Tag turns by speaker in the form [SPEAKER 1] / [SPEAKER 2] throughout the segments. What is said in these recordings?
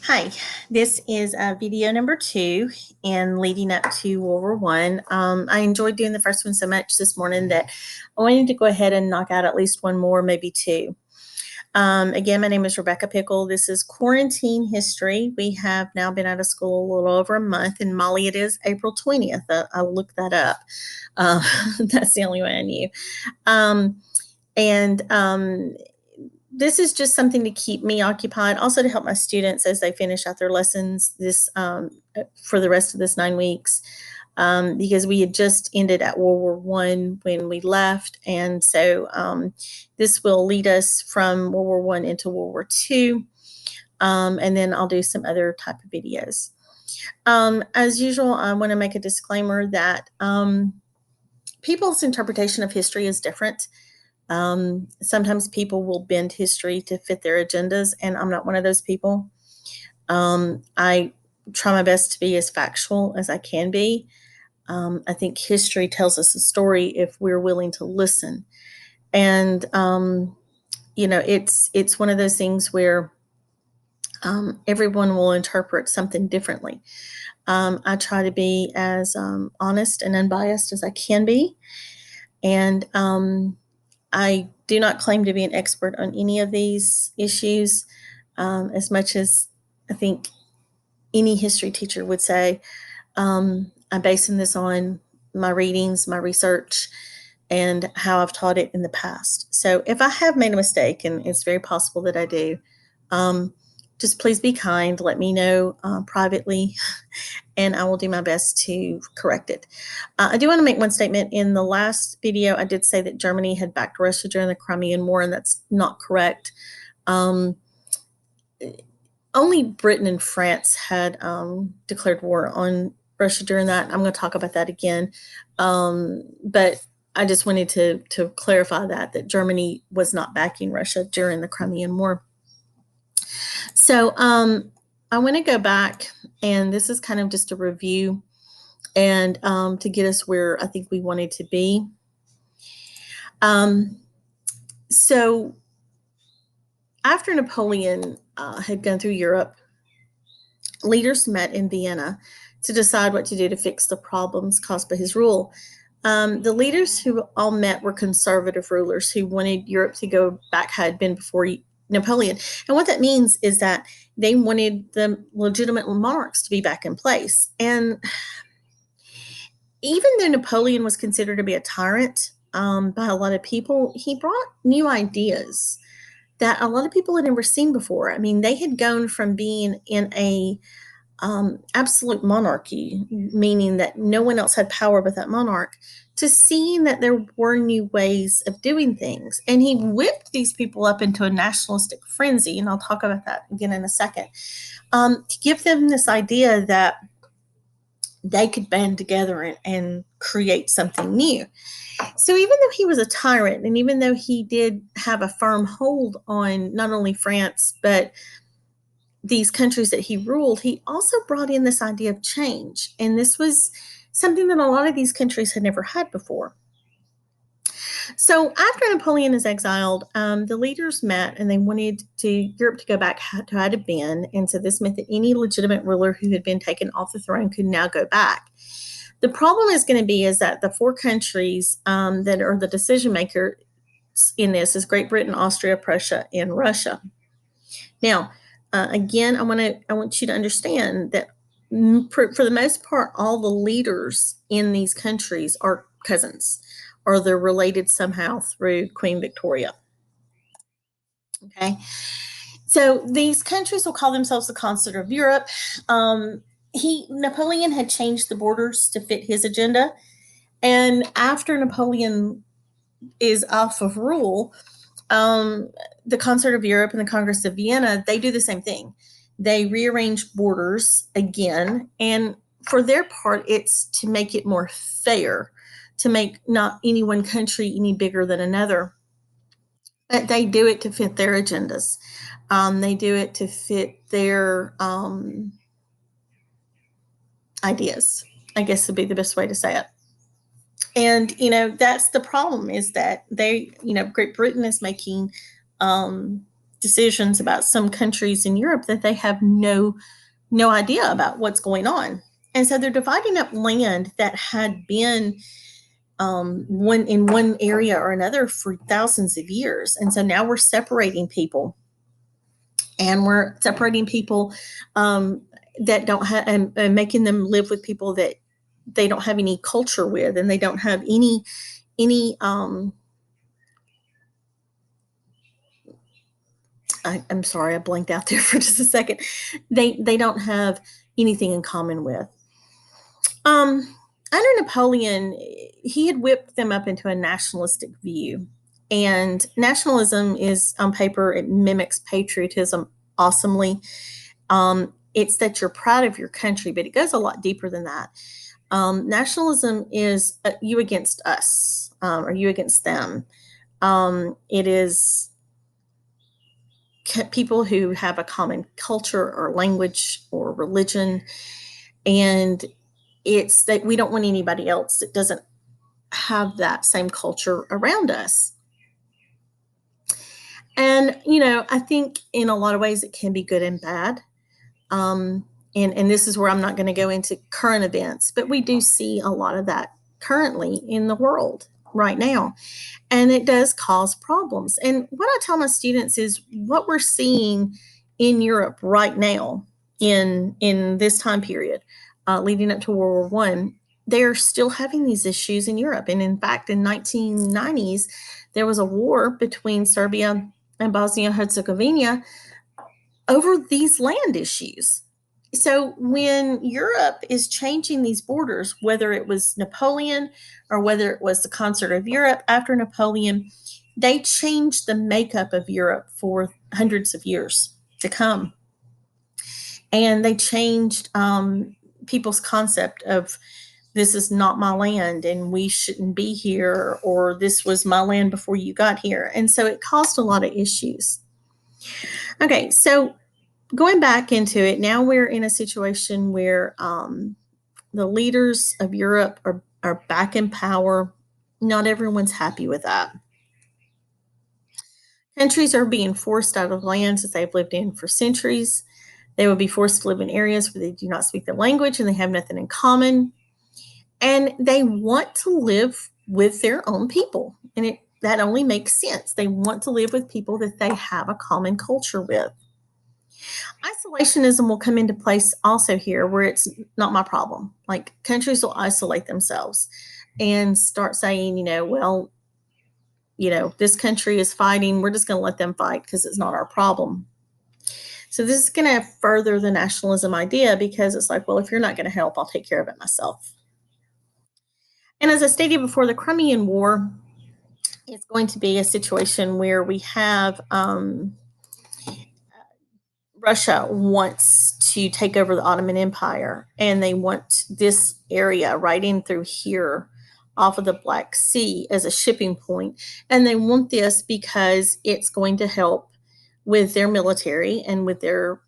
[SPEAKER 1] Hi, this is video number 2 in leading up to World War One. I enjoyed doing the first one so much this morning that I wanted to go ahead and knock out at least one more, maybe two. Again, my name is Rebecca Pickle. This is quarantine history. We have now been out of school a little over a month. In Mali, it is April 20th. I looked that up. Uh, that's the only way I knew. And this is just something to keep me occupied, also to help my students as they finish out their lessons for the rest of this 9 weeks, because we had just ended at World War One when we left, and so this will lead us from World War One into World War Two, and then I'll do some other type of videos. As usual, I want to make a disclaimer that people's interpretation of history is different. Sometimes people will bend history to fit their agendas, and I'm not one of those people. I try my best to be as factual as I can be. I think history tells us a story if we're willing to listen. And it's one of those things where everyone will interpret something differently. I try to be as honest and unbiased as I can be, and I do not claim to be an expert on any of these issues, as much as I think any history teacher would say. I'm basing this on my readings, my research, and how I've taught it in the past. So if I have made a mistake, and it's very possible that I do, um, just please be kind. Let me know privately, and I will do my best to correct it. I do want to make one statement. In the last video, I did say that Germany had backed Russia during the Crimean War, and that's not correct. Um, Only Britain and France had declared war on Russia during that. I'm going to talk about that again. But I just wanted to clarify that Germany was not backing Russia during the Crimean War. So I want to go back, and this is kind of just a review, and to get us where I think we wanted to be. So after Napoleon had gone through Europe, leaders met in Vienna to decide what to do to fix the problems caused by his rule. The leaders who all met were conservative rulers who wanted Europe to go back how it had been before Napoleon. And what that means is that they wanted the legitimate monarchs to be back in place. And even though Napoleon was considered to be a tyrant by a lot of people, he brought new ideas that a lot of people had never seen before. I mean, they had gone from being in a absolute monarchy, meaning that no one else had power but that monarch, to seeing that there were new ways of doing things. And he whipped these people up into a nationalistic frenzy, and I'll talk about that again in a second, to give them this idea that they could band together and create something new. So even though he was a tyrant, and even though he did have a firm hold on not only France, but these countries that he ruled, he also brought in this idea of change. And this was something that a lot of these countries had never had before. So after Napoleon is exiled, the leaders met, and they wanted Europe to go back to how it had been. And so this meant that any legitimate ruler who had been taken off the throne could now go back. The problem is going to be is that the four countries that are the decision makers in this is Great Britain, Austria, Prussia, and Russia. Now, again, I want you to understand that for the most part, all the leaders in these countries are cousins, or they're related somehow through Queen Victoria. Okay, so these countries will call themselves the Concert of Europe. Napoleon had changed the borders to fit his agenda, and after Napoleon is off of rule, the Concert of Europe and the Congress of Vienna, they do the same thing. They rearrange borders again, and for their part, it's to make it more fair, to make not any one country any bigger than another. But they do it to fit their agendas. They do it to fit their ideas, I guess would be the best way to say it. And that's the problem, is that Great Britain is making decisions about some countries in Europe that they have no idea about what's going on. And so they're dividing up land that had been one in one area or another for thousands of years. And so now we're separating people, and we're separating people that don't have, and making them live with people that they don't have any culture with, and they don't have any. I'm sorry, I blanked out there for just a second. They don't have anything in common with. Um, Under Napoleon, he had whipped them up into a nationalistic view. And nationalism is, on paper, it mimics patriotism awesomely. It's that you're proud of your country, but it goes a lot deeper than that. Nationalism is you against us, or you against them. It is people who have a common culture or language or religion, and it's that we don't want anybody else that doesn't have that same culture around us. And, I think in a lot of ways it can be good and bad. Um, and this is where I'm not going to go into current events, but we do see a lot of that currently in the world right now. And it does cause problems. And what I tell my students is what we're seeing in Europe right now, in this time period, leading up to World War I, they're still having these issues in Europe. And in fact, in 1990s, there was a war between Serbia and Bosnia Herzegovina over these land issues. So when Europe is changing these borders, whether it was Napoleon or whether it was the concert of Europe after Napoleon, they changed the makeup of Europe for hundreds of years to come. And they changed people's concept of this is not my land and we shouldn't be here, or this was my land before you got here. And so it caused a lot of issues. Okay, so going back into it, now we're in a situation where the leaders of Europe are back in power. Not everyone's happy with that. Countries are being forced out of lands that they've lived in for centuries. They will be forced to live in areas where they do not speak the language and they have nothing in common. And they want to live with their own people. And that only makes sense. They want to live with people that they have a common culture with. Isolationism will come into place also here, where it's not my problem. Like, countries will isolate themselves and start saying, well, this country is fighting. We're just going to let them fight because it's not our problem. So this is going to further the nationalism idea, because it's like, well, if you're not going to help, I'll take care of it myself. And as I stated before, the Crimean War is going to be a situation where we have Russia wants to take over the Ottoman Empire, and they want this area right in through here off of the Black Sea as a shipping point. And they want this because it's going to help with their military and with their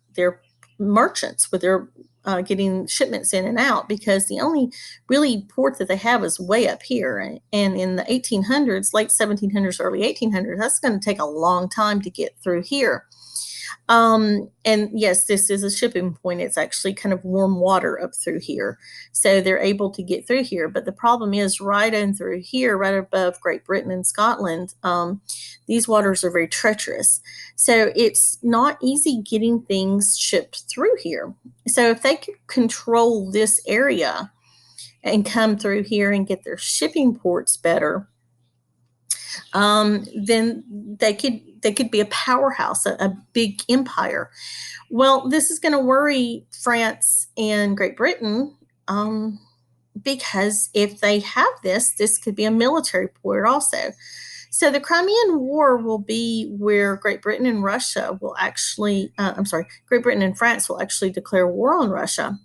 [SPEAKER 1] merchants, with their getting shipments in and out, because the only really port that they have is way up here. And in the 1800s, late 1700s, early 1800s, that's going to take a long time to get through here. And yes, this is a shipping point. It's actually kind of warm water up through here. So they're able to get through here. But the problem is right in through here, right above Great Britain and Scotland, these waters are very treacherous. So it's not easy getting things shipped through here. So if they could control this area and come through here and get their shipping ports better, then they could be a powerhouse, a big empire. Well, this is going to worry France and Great Britain, because if they have this could be a military port also. So the Crimean War will be where Great Britain and Russia will actually, Great Britain and France will actually declare war on Russia.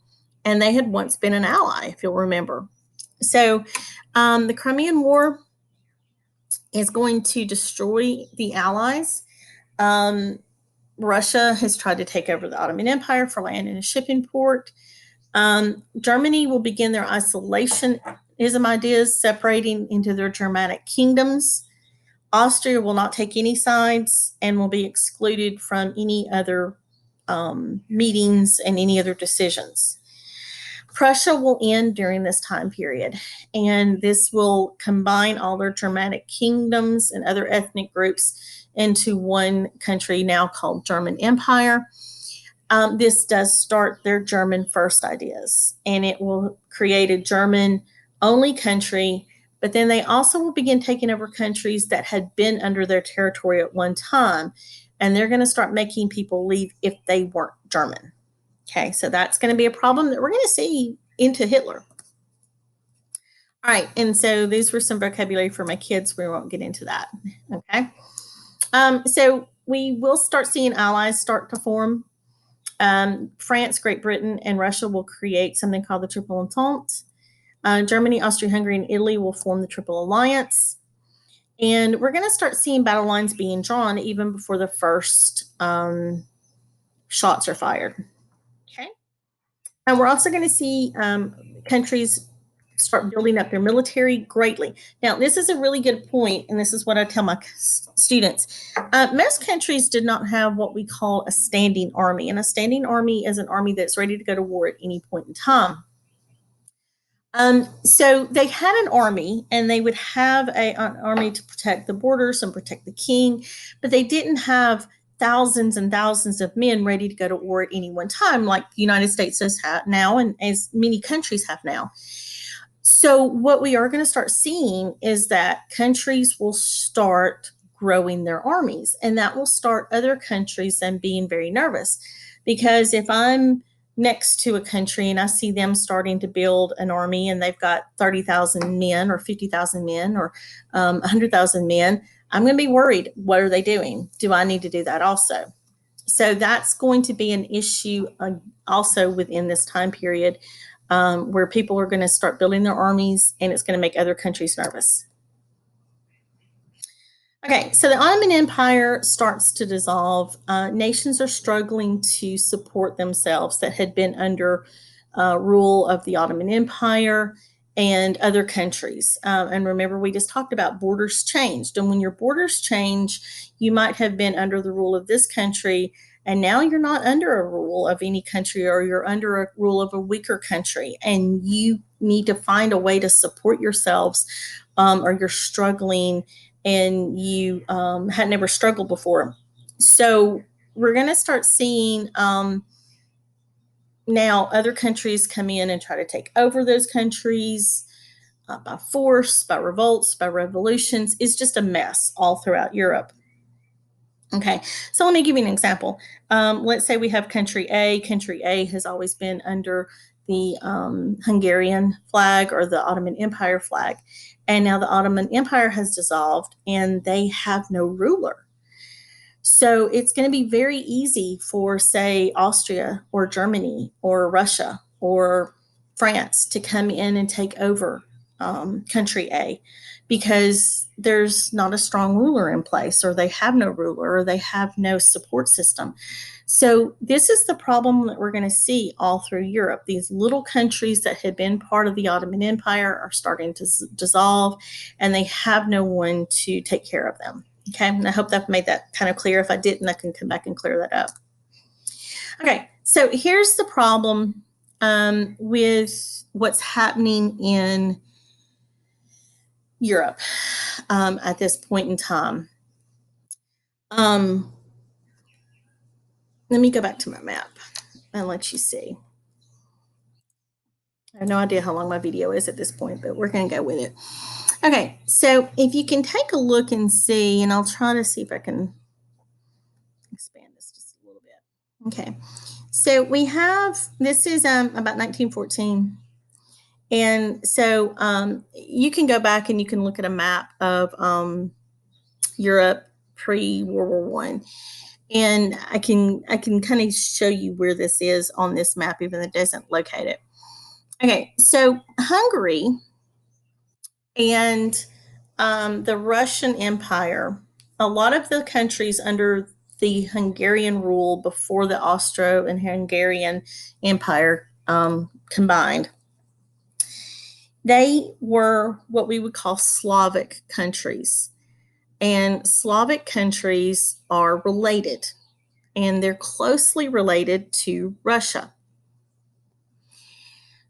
[SPEAKER 1] And they had once been an ally, if you'll remember. So the Crimean War is going to destroy the Allies. Um, Russia has tried to take over the Ottoman Empire for land and a shipping port. Germany will begin their isolationism ideas, separating into their Germanic kingdoms. Austria will not take any sides and will be excluded from any other meetings and any other decisions. Prussia will end during this time period, and this will combine all their Germanic kingdoms and other ethnic groups into one country now called German Empire. This does start their German first ideas, and it will create a German only country. But then they also will begin taking over countries that had been under their territory at one time, and they're going to start making people leave if they weren't German. Okay, so that's going to be a problem that we're going to see into Hitler. All right, and so these were some vocabulary for my kids. We won't get into that. Okay, so we will start seeing allies start to form. France, Great Britain, and Russia will create something called the Triple Entente. Germany, Austria, Hungary, and Italy will form the Triple Alliance. And we're going to start seeing battle lines being drawn even before the first shots are fired. Okay. And we're also going to see countries start building up their military greatly. Now, this is a really good point, and this is what I tell my students. Most countries did not have what we call a standing army, and a standing army is an army that's ready to go to war at any point in time. So they had an army, and they would have an army to protect the borders and protect the king, but they didn't have thousands and thousands of men ready to go to war at any one time, like the United States has now, and as many countries have now. So what we are going to start seeing is that countries will start growing their armies, and that will start other countries then being very nervous, because if I'm next to a country and I see them starting to build an army and they've got 30,000 men or 50,000 men or 100,000 men, I'm going to be worried. What are they doing? Do I need to do that also? So that's going to be an issue also within this time period, where people are going to start building their armies, and it's going to make other countries nervous. Okay, so the Ottoman Empire starts to dissolve. Nations are struggling to support themselves that had been under rule of the Ottoman Empire and other countries. And remember, we just talked about borders changed. And when your borders change, you might have been under the rule of this country, and now you're not under a rule of any country, or you're under a rule of a weaker country, and you need to find a way to support yourselves, or you're struggling and you had never struggled before. So we're going to start seeing now other countries come in and try to take over those countries by force, by revolts, by revolutions. It's just a mess all throughout Europe. Okay, so let me give you an example. Let's say we have country A. Country A has always been under the Hungarian flag or the Ottoman Empire flag. And now the Ottoman Empire has dissolved and they have no ruler. So it's going to be very easy for, say, Austria or Germany or Russia or France to come in and take over country A, because there's not a strong ruler in place, or they have no ruler, or they have no support system. So this is the problem that we're going to see all through Europe. These little countries that had been part of the Ottoman Empire are starting to dissolve, and they have no one to take care of them. Okay, and I hope that made that kind of clear. If I didn't, I can come back and clear that up. Okay, so here's the problem with what's happening in Europe at this point in time. Let me go back to my map and let you see. I have no idea how long my video is at this point, but we're going to go with it. Okay, so if you can take a look and see, and I'll try to see if I can expand this just a little bit. Okay, so we have, this is about 1914. And so you can go back and you can look at a map of Europe pre-World War One, and I can kind of show you where this is on this map, even though it doesn't locate it. Okay, so Hungary and the Russian Empire, a lot of the countries under the Hungarian rule before the Austro and Hungarian Empire combined, they were what we would call Slavic countries. And Slavic countries are related, and they're closely related to Russia.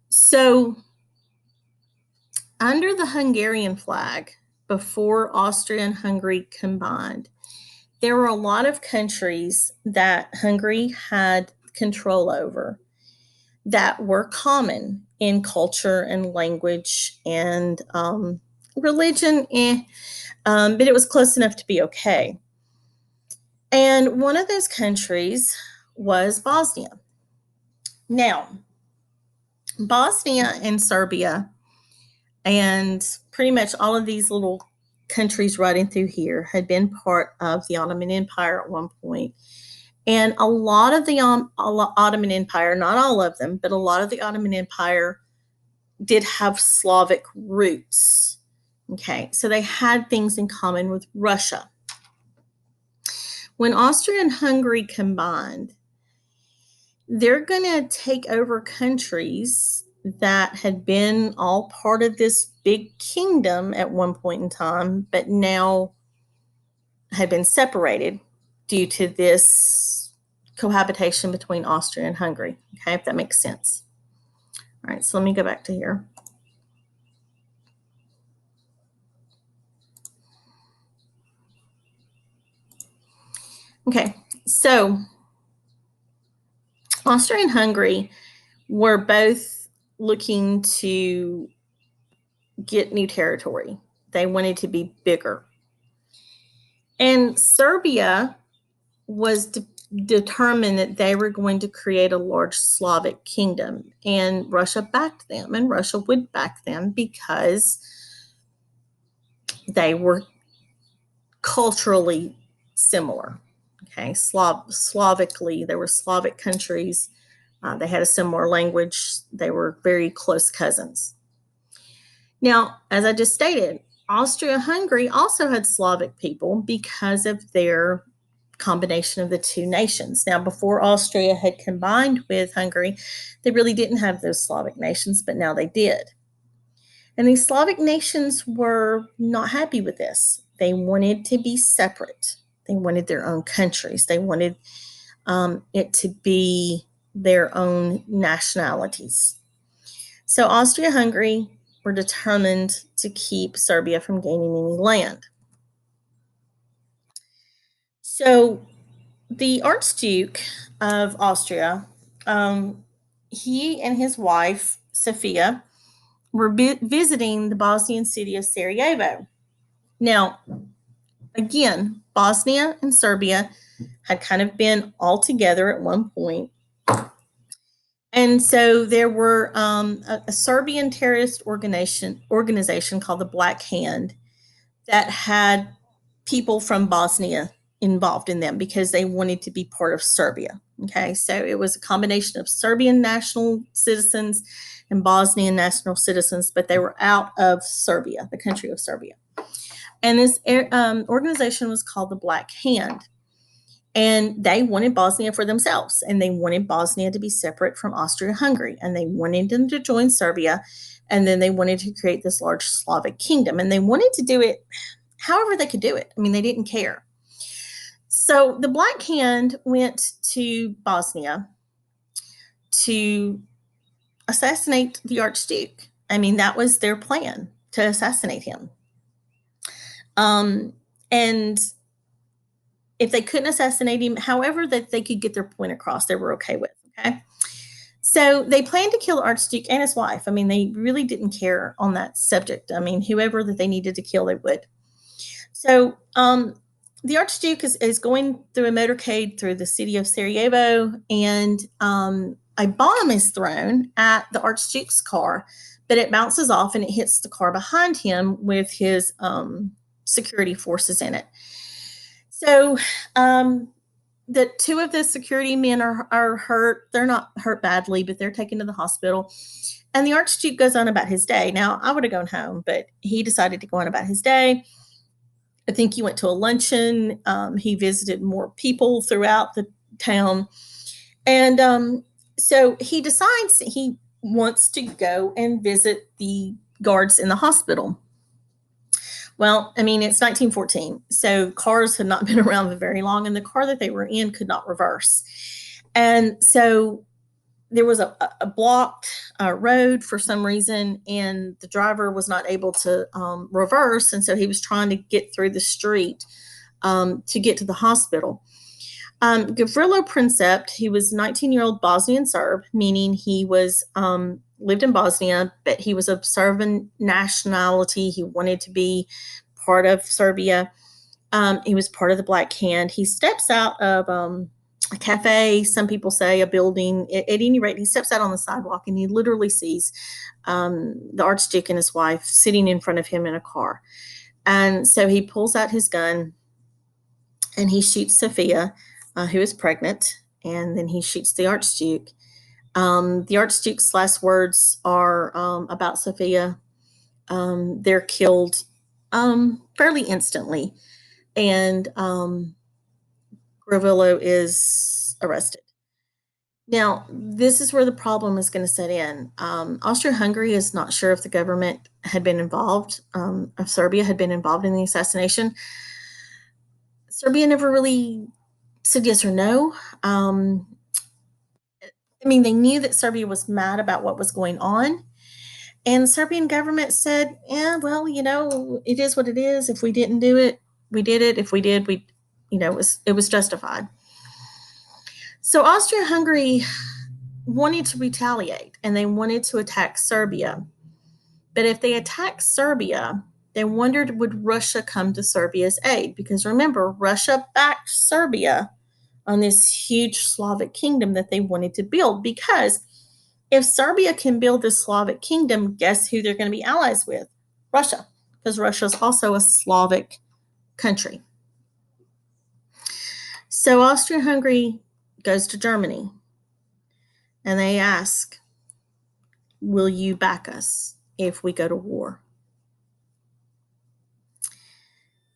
[SPEAKER 1] So, under the Hungarian flag, before Austria and Hungary combined, there were a lot of countries that Hungary had control over that were common in culture and language and religion, but it was close enough to be okay. And one of those countries was Bosnia. Now, Bosnia and Serbia, and pretty much all of these little countries right in through here, had been part of the Ottoman Empire at one point. And a lot of the Ottoman Empire, not all of them, but a lot of the Ottoman Empire did have Slavic roots. Okay, so they had things in common with Russia. When Austria and Hungary combined, they're going to take over countries that had been all part of this big kingdom at one point in time, but now had been separated due to this cohabitation between Austria and Hungary. Okay, if that makes sense. All right, so let me go back to here. Okay, so Austria and Hungary were both looking to get new territory. They wanted to be bigger. And Serbia was determined that they were going to create a large Slavic kingdom, and Russia backed them, and Russia would back them because they were culturally similar. Okay, Slavically, there were Slavic countries. They had a similar language. They were very close cousins. Now, as I just stated, Austria-Hungary also had Slavic people because of their combination of the two nations. Now, before Austria had combined with Hungary, they really didn't have those Slavic nations, but now they did. And these Slavic nations were not happy with this. They wanted to be separate. They wanted their own countries. They wanted it to be their own nationalities. So Austria Hungary were determined to keep Serbia from gaining any land. So the Archduke of Austria, he and his wife, Sophia, were visiting the Bosnian city of Sarajevo. Now, again, Bosnia and Serbia had kind of been all together at one point. And so there were a Serbian terrorist organization called the Black Hand that had people from Bosnia involved in them because they wanted to be part of Serbia. Okay, so it was a combination of Serbian national citizens and Bosnian national citizens, but they were out of Serbia, the country of Serbia. And this organization was called the Black Hand. And they wanted Bosnia for themselves, and they wanted Bosnia to be separate from Austria-Hungary, and they wanted them to join Serbia, and then they wanted to create this large Slavic kingdom, and they wanted to do it however they could do it. I mean, they didn't care. So the Black Hand went to Bosnia to assassinate the Archduke. I mean, that was their plan, to assassinate him. And if they couldn't assassinate him, however that they could get their point across, they were okay with. Okay. So they planned to kill Archduke and his wife. I mean, they really didn't care on that subject. I mean, whoever that they needed to kill, they would. So the Archduke is going through a motorcade through the city of Sarajevo, and a bomb is thrown at the Archduke's car, but it bounces off and it hits the car behind him with his security forces in it. So the two of the security men are hurt. They're not hurt badly, but they're taken to the hospital. And the Archduke goes on about his day. Now, I would have gone home, but he decided to go on about his day. I think he went to a luncheon. He visited more people throughout the town. And so he decides that he wants to go and visit the guards in the hospital. Well, I mean, it's 1914, so cars had not been around for very long, and the car that they were in could not reverse. And so there was a blocked road for some reason, and the driver was not able to reverse, and so he was trying to get through the street to get to the hospital. Gavrilo Princip, he was a 19-year-old Bosnian Serb, meaning he was lived in Bosnia, but he was of Serbian nationality. He wanted to be part of Serbia. He was part of the Black Hand. He steps out of a cafe, some people say a building. At any rate, he steps out on the sidewalk and he literally sees the Archduke and his wife sitting in front of him in a car. And so he pulls out his gun and he shoots Sophia, who is pregnant, and then he shoots the Archduke. The Archduke's last words are about Sophia. They're killed fairly instantly, and Gravillo is arrested. Now, this is where the problem is going to set in. Austria-Hungary is not sure if the government had been involved, if Serbia had been involved in the assassination. Serbia never really said yes or no. I mean, they knew that Serbia was mad about what was going on. And the Serbian government said, yeah, well, it is what it is. If we didn't do it, we did it. If we did, it was justified. So Austria-Hungary wanted to retaliate and they wanted to attack Serbia. But if they attacked Serbia, they wondered, would Russia come to Serbia's aid? Because remember, Russia backed Serbia on this huge Slavic kingdom that they wanted to build. Because if Serbia can build this Slavic kingdom, guess who they're going to be allies with? Russia, because Russia is also a Slavic country. So Austria-Hungary goes to Germany and they ask, will you back us if we go to war?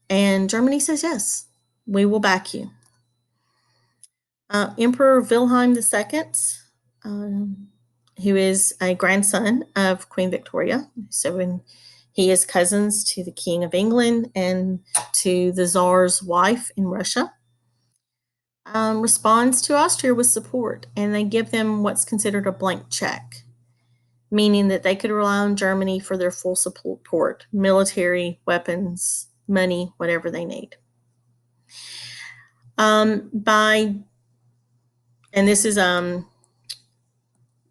[SPEAKER 1] And Germany says, yes, we will back you. Emperor Wilhelm II, who is a grandson of Queen Victoria, so he is cousins to the King of England and to the Tsar's wife in Russia, responds to Austria with support, and they give them what's considered a blank check, meaning that they could rely on Germany for their full support, military, weapons, money, whatever they need. And this is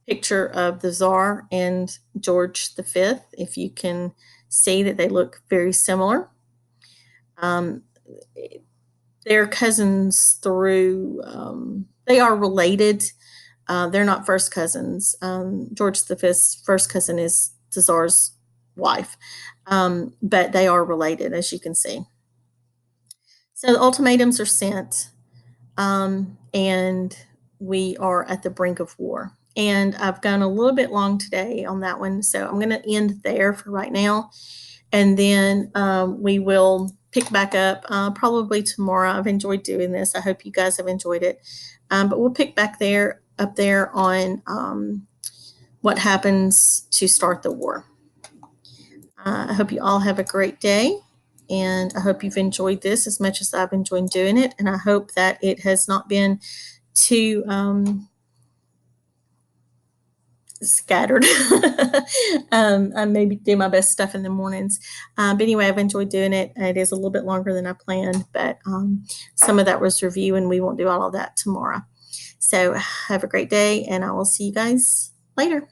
[SPEAKER 1] picture of the Tsar and George V. If you can see that they look very similar. They're cousins through, they are related. They're not first cousins. George V's first cousin is the Tsar's wife, but they are related, as you can see. So the ultimatums are sent, and we are at the brink of war. And I've gone a little bit long today on that one, so I'm going to end there for right now. And then we will pick back up probably tomorrow. I've enjoyed doing this. I hope you guys have enjoyed it. But we'll pick up there on what happens to start the war. I hope you all have a great day. And I hope you've enjoyed this as much as I've enjoyed doing it. And I hope that it has not been too scattered. I maybe do my best stuff in the mornings. But anyway, I've enjoyed doing it. It is a little bit longer than I planned, but some of that was review, and we won't do all of that tomorrow. So have a great day, and I will see you guys later.